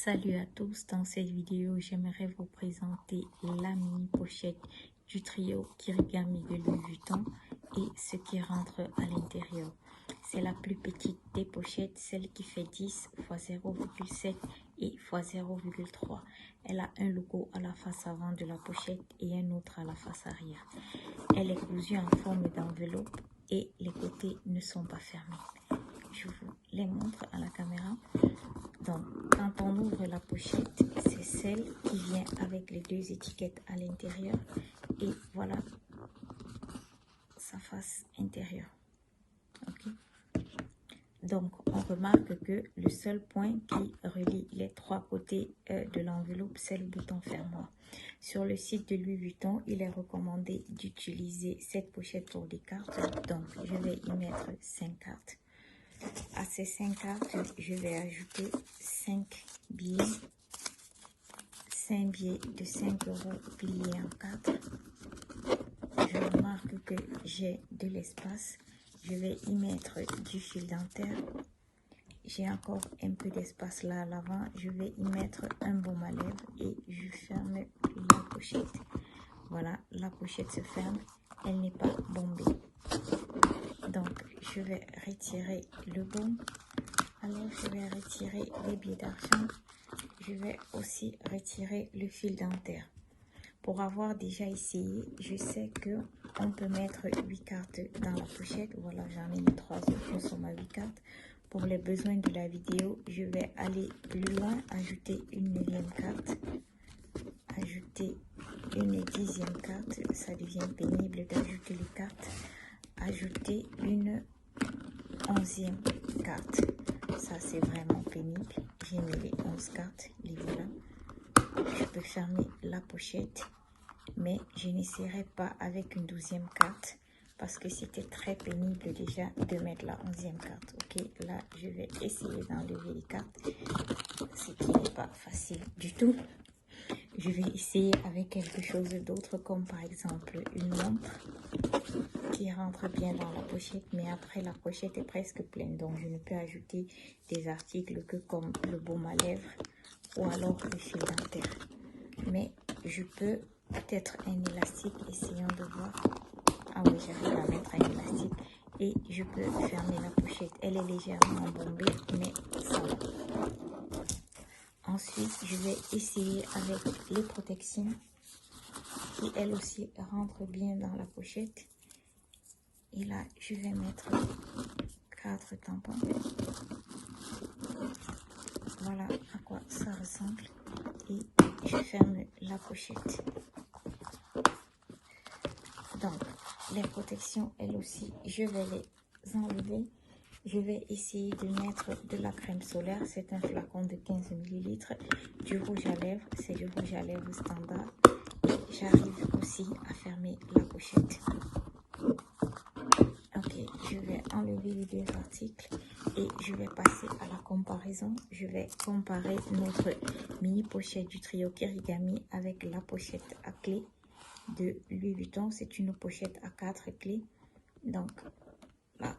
Salut à tous, dans cette vidéo j'aimerais vous présenter la mini pochette du trio Kirigami de Louis Vuitton et ce qui rentre à l'intérieur. C'est la plus petite des pochettes, celle qui fait 10 x 0,7 et x 0,3. Elle a un logo à la face avant de la pochette et un autre à la face arrière. Elle est cousue en forme d'enveloppe et les côtés ne sont pas fermés. Je vous les montre à la caméra. Donc, quand on ouvre la pochette, c'est celle qui vient avec les deux étiquettes à l'intérieur. Et voilà sa face intérieure. Okay. Donc, on remarque que le seul point qui relie les trois côtés de l'enveloppe, c'est le bouton fermoir. Sur le site de Louis Vuitton, il est recommandé d'utiliser cette pochette pour des cartes. Donc, je vais y mettre 5 cartes. À ces 5 cartes, je vais ajouter 5 billets. 5 billets de 5 € pliés en 4. Je remarque que j'ai de l'espace. Je vais y mettre du fil dentaire. J'ai encore un peu d'espace là à l'avant. Je vais y mettre un baume à lèvres et je ferme la pochette. Voilà, la pochette se ferme. Elle n'est pas bombée. Donc, je vais retirer le baume. Alors, je vais retirer les billets d'argent. Je vais aussi retirer le fil dentaire. Pour avoir déjà essayé, je sais que on peut mettre 8 cartes dans la pochette. Voilà, j'en ai mis 3 autres. Nous sommes à 8 cartes. Pour les besoins de la vidéo, je vais aller plus loin, ajouter une 9e carte, ajouter une 10e carte. Ça devient pénible d'ajouter les cartes. Ajouter une 11e carte. Ça, c'est vraiment pénible. J'ai mis les 11 cartes, les voilà. Je peux fermer la pochette, mais je n'essaierai pas avec une 12e carte parce que c'était très pénible déjà de mettre la 11e carte. Ok, là, je vais essayer d'enlever les cartes, ce qui n'est pas facile du tout. Je vais essayer avec quelque chose d'autre, comme par exemple une montre qui rentre bien dans la pochette, mais après la pochette est presque pleine, donc je ne peux ajouter des articles que comme le baume à lèvres ou alors le fil dentaire. Mais je peux peut-être un élastique, essayons de voir. Ah oui, j'arrive à mettre un élastique et je peux fermer la pochette. Elle est légèrement bombée, mais ça va. Ensuite, je vais essayer avec les protections qui elles aussi rentrent bien dans la pochette. Et là, je vais mettre 4 tampons. Voilà à quoi ça ressemble. Et je ferme la pochette. Donc, les protections, elles aussi, je vais les enlever. Je vais essayer de mettre de la crème solaire. C'est un flacon de 15 ml. Du rouge à lèvres. C'est du rouge à lèvres standard. Et j'arrive aussi à fermer la pochette. Ok, je vais enlever les deux articles et je vais passer à la comparaison. Je vais comparer notre mini pochette du trio Kirigami avec la pochette à clé de Louis Vuitton. C'est une pochette à 4 clés. Donc là,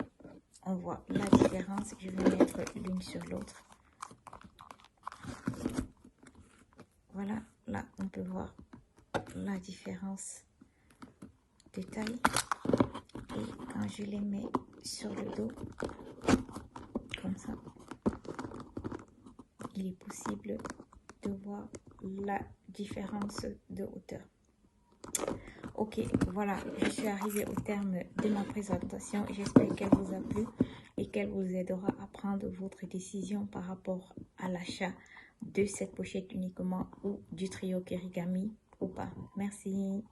on voit la différence. Je vais mettre l'une sur l'autre. Voilà, là, on peut voir la différence de taille. Et quand je les mets sur le dos, comme ça, il est possible de voir la différence de hauteur. Ok, voilà, je suis arrivée au terme de ma présentation. J'espère qu'elle vous a plu et qu'elle vous aidera à prendre votre décision par rapport à l'achat de cette pochette uniquement ou du trio Kirigami ou pas. Merci.